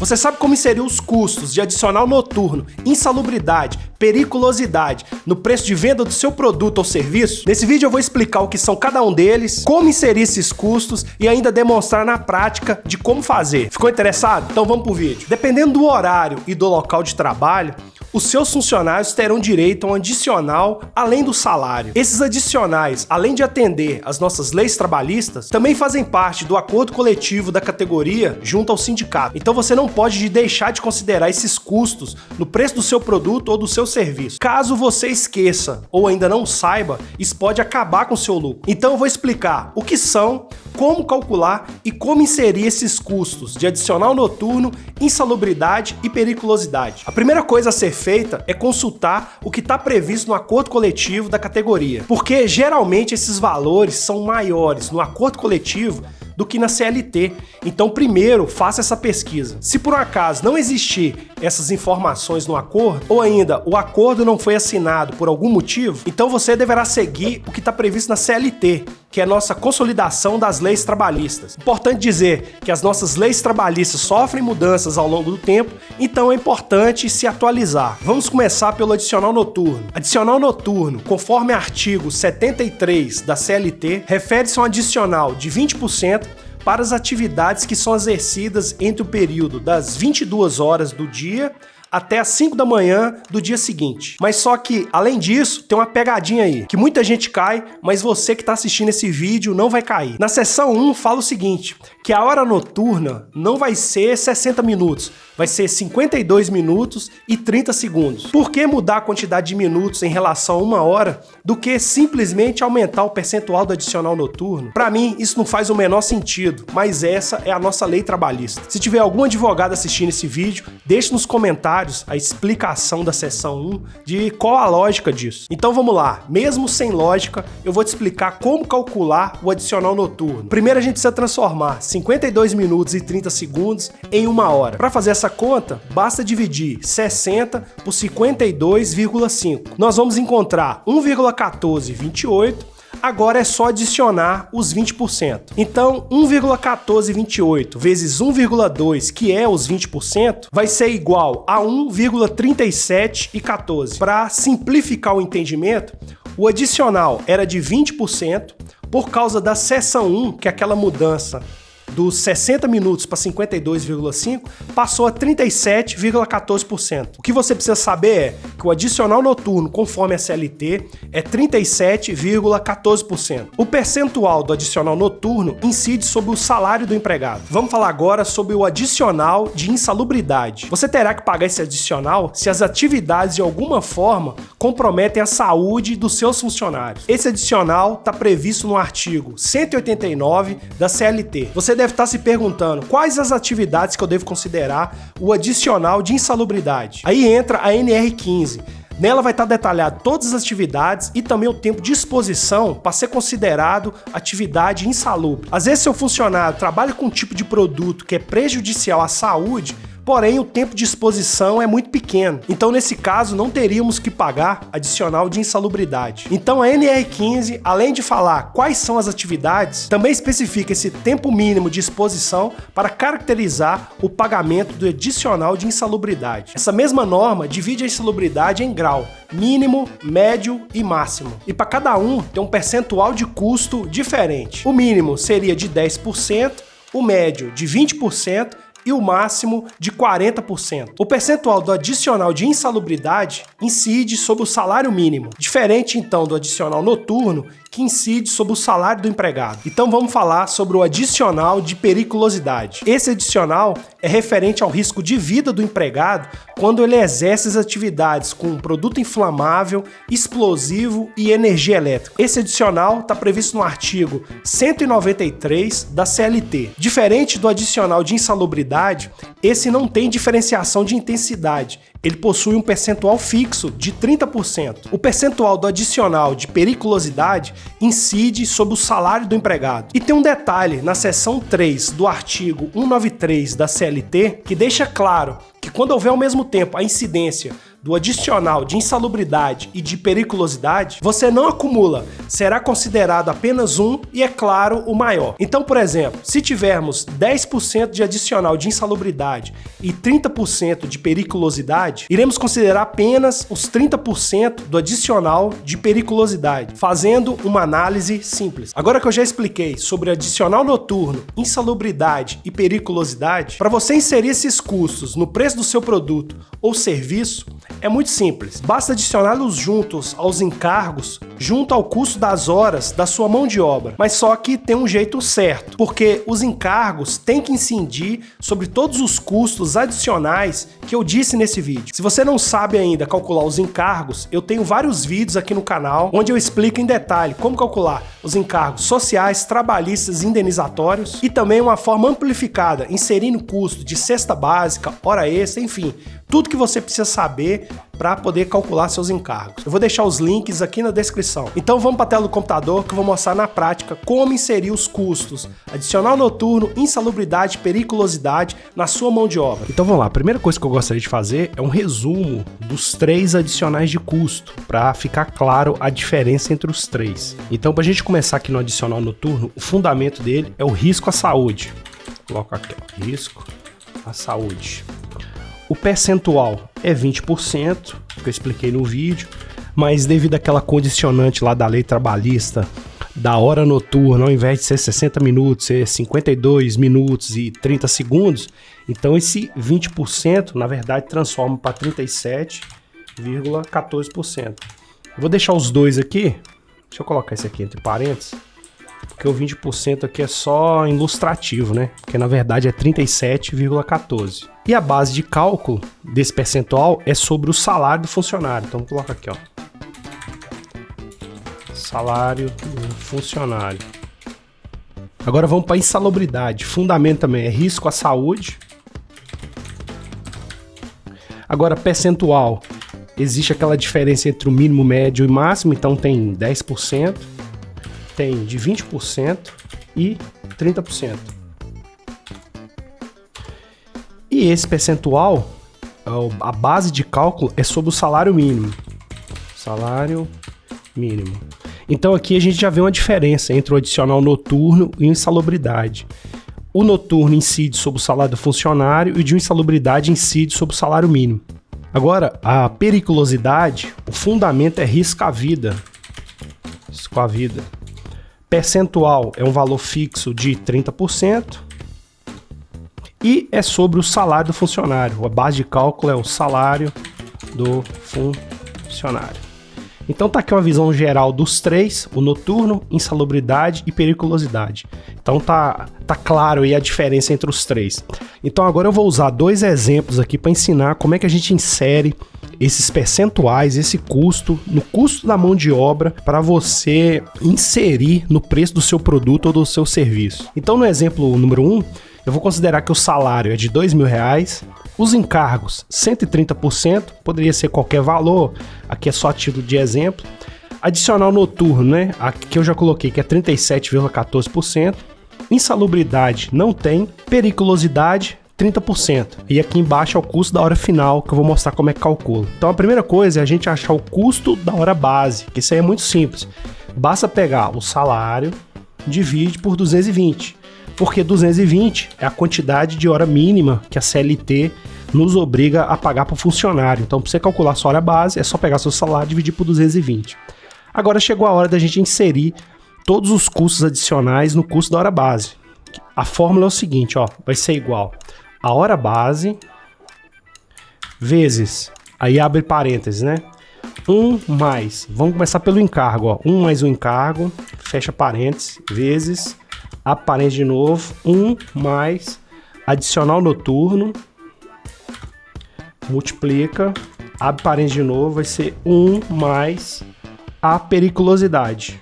Você sabe como inserir os custos de adicional noturno, insalubridade, periculosidade no preço de venda do seu produto ou serviço? Nesse vídeo eu vou explicar o que são cada um deles, como inserir esses custos e ainda demonstrar na prática de como fazer. Ficou interessado? Então vamos pro vídeo. Dependendo do horário e do local de trabalho, os seus funcionários terão direito a um adicional além do salário. Esses adicionais, além de atender às nossas leis trabalhistas, também fazem parte do acordo coletivo da categoria junto ao sindicato. Então você não pode deixar de considerar esses custos no preço do seu produto ou do seu serviço. Caso você esqueça ou ainda não saiba, isso pode acabar com o seu lucro. Então eu vou explicar o que são, como calcular e como inserir esses custos de adicional noturno, insalubridade e periculosidade. A primeira coisa a ser feita é consultar o que está previsto no acordo coletivo da categoria, porque geralmente esses valores são maiores no acordo coletivo do que na CLT. Então primeiro faça essa pesquisa. Se por um acaso não existir essas informações no acordo, ou ainda o acordo não foi assinado por algum motivo, então você deverá seguir o que está previsto na CLT, que é a nossa consolidação das leis trabalhistas. Importante dizer que as nossas leis trabalhistas sofrem mudanças ao longo do tempo, então é importante se atualizar. Vamos começar pelo adicional noturno. Adicional noturno, conforme artigo 73 da CLT, refere-se a um adicional de 20% para as atividades que são exercidas entre o período das 22 horas do dia até as 5 da manhã do dia seguinte. Mas só que, além disso, tem uma pegadinha aí, que muita gente cai, mas você que está assistindo esse vídeo não vai cair. Na seção 1 fala o seguinte, que a hora noturna não vai ser 60 minutos, vai ser 52 minutos e 30 segundos. Por que mudar a quantidade de minutos em relação a uma hora do que simplesmente aumentar o percentual do adicional noturno? Para mim, isso não faz o menor sentido, mas essa é a nossa lei trabalhista. Se tiver algum advogado assistindo esse vídeo, deixe nos comentários a explicação da seção 1 de qual a lógica disso. Então vamos lá, mesmo sem lógica, eu vou te explicar como calcular o adicional noturno. Primeiro a gente precisa transformar 52 minutos e 30 segundos em uma hora. Para fazer essa conta, basta dividir 60 por 52,5. Nós vamos encontrar 1,1428. Agora é só adicionar os 20%. Então, 1,1428 vezes 1,2, que é os 20%, vai ser igual a 1,3714. Para simplificar o entendimento, o adicional era de 20%, por causa da seção 1, que é aquela mudança dos 60 minutos para 52,5, passou a 37,14%. O que você precisa saber é que o adicional noturno, conforme a CLT, é 37,14%. O percentual do adicional noturno incide sobre o salário do empregado. Vamos falar agora sobre o adicional de insalubridade. Você terá que pagar esse adicional se as atividades de alguma forma comprometem a saúde dos seus funcionários. Esse adicional está previsto no artigo 189 da CLT. Você deve estar se perguntando quais as atividades que eu devo considerar o adicional de insalubridade. Aí entra a NR15. Nela vai estar detalhado todas as atividades e também o tempo de exposição para ser considerado atividade insalubre. Às vezes seu funcionário trabalha com um tipo de produto que é prejudicial à saúde, porém o tempo de exposição é muito pequeno. Então nesse caso não teríamos que pagar adicional de insalubridade. Então a NR15, além de falar quais são as atividades, também especifica esse tempo mínimo de exposição para caracterizar o pagamento do adicional de insalubridade. Essa mesma norma divide a insalubridade em grau, mínimo, médio e máximo. E para cada um tem um percentual de custo diferente. O mínimo seria de 10%, o médio de 20%, e o máximo de 40%. O percentual do adicional de insalubridade incide sobre o salário mínimo, diferente então do adicional noturno, que incide sobre o salário do empregado. Então vamos falar sobre o adicional de periculosidade. Esse adicional é referente ao risco de vida do empregado quando ele exerce as atividades com produto inflamável, explosivo e energia elétrica. Esse adicional está previsto no artigo 193 da CLT. Diferente do adicional de insalubridade, esse não tem diferenciação de intensidade. Ele possui um percentual fixo de 30%. O percentual do adicional de periculosidade incide sobre o salário do empregado. E tem um detalhe na seção 3 do artigo 193 da CLT que deixa claro que quando houver ao mesmo tempo a incidência do adicional de insalubridade e de periculosidade, você não acumula, será considerado apenas um e, é claro, o maior. Então, por exemplo, se tivermos 10% de adicional de insalubridade e 30% de periculosidade, iremos considerar apenas os 30% do adicional de periculosidade, fazendo uma análise simples. Agora que eu já expliquei sobre adicional noturno, insalubridade e periculosidade, para você inserir esses custos no preço do seu produto ou serviço, é muito simples. Basta adicioná-los juntos aos encargos, junto ao custo das horas da sua mão de obra. Mas só que tem um jeito certo, porque os encargos têm que incidir sobre todos os custos adicionais que eu disse nesse vídeo. Se você não sabe ainda calcular os encargos, eu tenho vários vídeos aqui no canal onde eu explico em detalhe como calcular os encargos sociais, trabalhistas, indenizatórios e também uma forma amplificada, inserindo custo de cesta básica, hora extra, enfim, tudo que você precisa saber para poder calcular seus encargos. Eu vou deixar os links aqui na descrição. Então vamos para a tela do computador que eu vou mostrar na prática como inserir os custos adicional noturno, insalubridade, periculosidade na sua mão de obra. Então vamos lá, a primeira coisa que eu gostaria de fazer é um resumo dos 3 adicionais de custo, para ficar claro a diferença entre os 3. Então, para a gente começar aqui no adicional noturno, o fundamento dele é o risco à saúde. Coloco aqui, ó, risco à saúde. O percentual é 20%, que eu expliquei no vídeo, mas devido àquela condicionante lá da lei trabalhista, da hora noturna, ao invés de ser 60 minutos, ser 52 minutos e 30 segundos, então esse 20%, na verdade, transforma para 37,14%. Vou deixar os dois aqui, deixa eu colocar esse aqui entre parênteses, porque o 20% aqui é só ilustrativo, né? Porque na verdade é 37,14%. E a base de cálculo desse percentual é sobre o salário do funcionário. Então coloca aqui, ó. Salário do funcionário. Agora vamos para a insalubridade. Fundamento também é risco à saúde. Agora percentual. Existe aquela diferença entre o mínimo, médio e máximo. Então tem 10%. Tem de 20% e 30%. E esse percentual, a base de cálculo é sobre o salário mínimo. Salário mínimo. Então aqui a gente já vê uma diferença entre o adicional noturno e insalubridade. O noturno incide sobre o salário do funcionário e o de insalubridade incide sobre o salário mínimo. Agora, a periculosidade, o fundamento é risco à vida. Risco à vida. Percentual é um valor fixo de 30%. E é sobre o salário do funcionário. A base de cálculo é o salário do funcionário. Então tá aqui uma visão geral dos 3, o noturno, insalubridade e periculosidade. Então tá claro aí a diferença entre os 3. Então agora eu vou usar 2 exemplos aqui para ensinar como é que a gente insere esses percentuais, esse custo, no custo da mão de obra para você inserir no preço do seu produto ou do seu serviço. Então no exemplo número 1, eu vou considerar que o salário é de R$2.000, os encargos 130%, poderia ser qualquer valor, aqui é só a título de exemplo. Adicional noturno, né? Aqui eu já coloquei que é 37,14%. Insalubridade não tem, periculosidade 30%. E aqui embaixo é o custo da hora final, que eu vou mostrar como é que calcula. Então a primeira coisa é a gente achar o custo da hora base, que isso aí é muito simples. Basta pegar o salário, divide por 220. Porque 220 é a quantidade de hora mínima que a CLT nos obriga a pagar para o funcionário. Então, para você calcular sua hora base, é só pegar seu salário e dividir por 220. Agora chegou a hora da gente inserir todos os custos adicionais no custo da hora base. A fórmula é o seguinte, ó, vai ser igual a hora base vezes, aí abre parênteses, né? 1 mais, vamos começar pelo encargo, ó, 1 mais o encargo, fecha parênteses, vezes... Abre parênteses de novo, 1 mais adicional noturno, multiplica, abre parênteses de novo, vai ser 1 mais a periculosidade.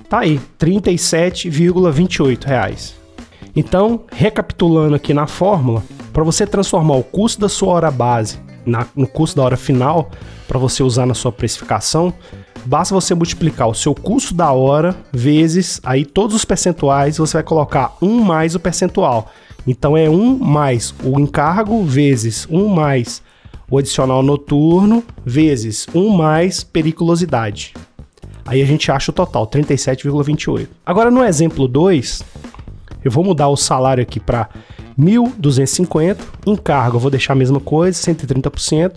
Tá aí, R$37,28. Então, recapitulando aqui na fórmula, para você transformar o custo da sua hora base no custo da hora final, para você usar na sua precificação, basta você multiplicar o seu custo da hora vezes aí todos os percentuais, você vai colocar 1 mais o percentual. Então é 1 mais o encargo vezes 1 mais o adicional noturno vezes 1 mais periculosidade. Aí a gente acha o total, 37,28. Agora no exemplo 2, eu vou mudar o salário aqui para 1.250, encargo eu vou deixar a mesma coisa, 130%,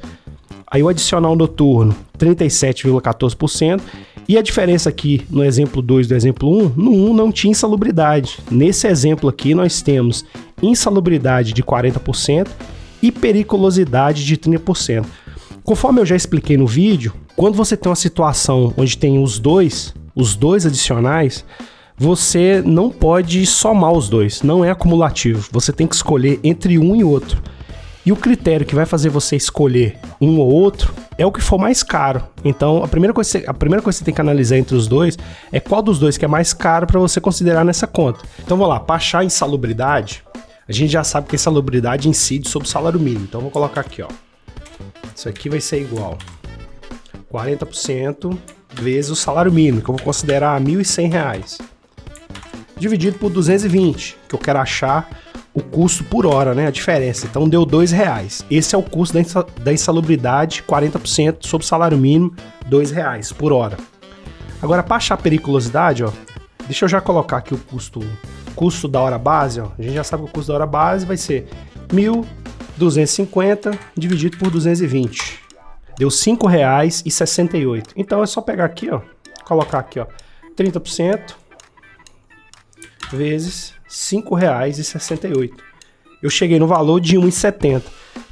aí o adicional noturno, 37,14%, e a diferença aqui no exemplo 2 do exemplo 1, no 1 não tinha insalubridade. Nesse exemplo aqui nós temos insalubridade de 40% e periculosidade de 30%. Conforme eu já expliquei no vídeo, quando você tem uma situação onde tem os dois adicionais, você não pode somar os dois, não é acumulativo. Você tem que escolher entre um e outro. E o critério que vai fazer você escolher um ou outro é o que for mais caro. Então, a primeira coisa que você tem que analisar entre os dois é qual dos dois que é mais caro para você considerar nessa conta. Então, vamos lá, para achar a insalubridade, a gente já sabe que a insalubridade incide sobre o salário mínimo. Então, vou colocar aqui, ó. Isso aqui vai ser igual 40% vezes o salário mínimo, que eu vou considerar R$ 1.100, dividido por 220, que eu quero achar o custo por hora, né? A diferença. Então deu R$2. Esse é o custo da insalubridade, 40% sobre o salário mínimo, R$2 por hora. Agora, para achar a periculosidade, ó, deixa eu já colocar aqui o custo da hora base, ó. A gente já sabe que o custo da hora base vai ser 1.250 dividido por 220. Deu R$5,68. Então é só pegar aqui, ó, colocar aqui, ó, 30% vezes R$5,68. Eu cheguei no valor de R$1,70.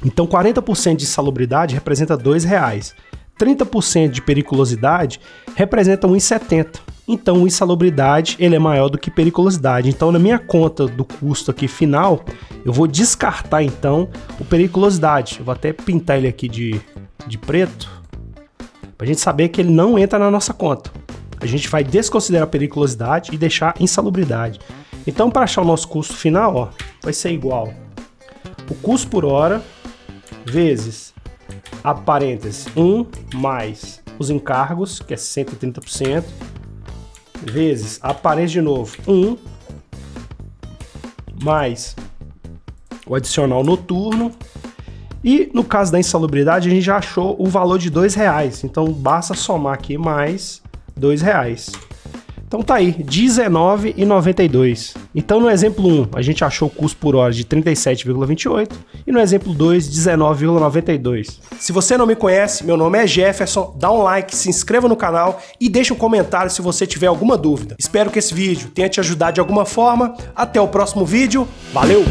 Então 40% de insalubridade representa R$2. 30% de periculosidade representa R$1,70. Então insalubridade ele é maior do que periculosidade. Então na minha conta do custo aqui final, eu vou descartar então o periculosidade. Eu vou até pintar ele aqui de preto, pra gente saber que ele não entra na nossa conta. A gente vai desconsiderar a periculosidade e deixar insalubridade. Então, para achar o nosso custo final, ó, vai ser igual o custo por hora vezes a parêntese 1 mais os encargos, que é 130%, vezes a parêntese de novo 1 mais o adicional noturno. E no caso da insalubridade, a gente já achou o valor de R$2. Então, basta somar aqui mais R$2. Então tá aí, R$19,92. Então no exemplo 1, a gente achou o custo por hora de 37,28 e no exemplo 2, 19,92. Se você não me conhece, meu nome é Jefferson, dá um like, se inscreva no canal e deixa um comentário se você tiver alguma dúvida. Espero que esse vídeo tenha te ajudado de alguma forma. Até o próximo vídeo, valeu!